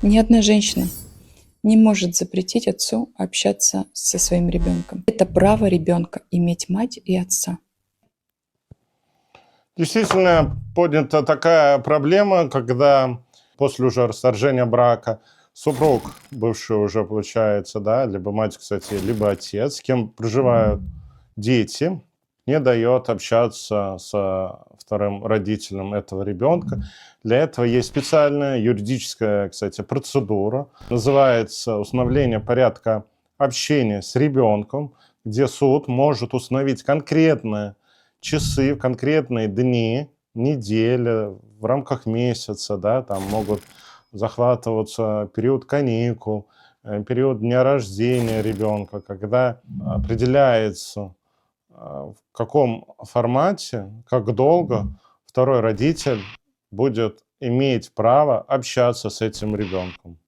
Ни одна женщина не может запретить отцу общаться со своим ребенком. Это право ребенка иметь мать и отца. Действительно, поднята такая проблема, когда после уже расторжения брака супруг, бывший уже получается, да, либо мать, кстати, либо отец, с кем проживают дети, не дает общаться со вторым родителем этого ребенка. Для этого есть специальная юридическая, кстати, процедура. Называется установление порядка общения с ребенком, где суд может установить конкретные часы, в конкретные дни, недели, в рамках месяца, да, там могут захватываться период каникул, период дня рождения ребенка, когда определяется, в каком формате, как долго второй родитель будет иметь право общаться с этим ребенком.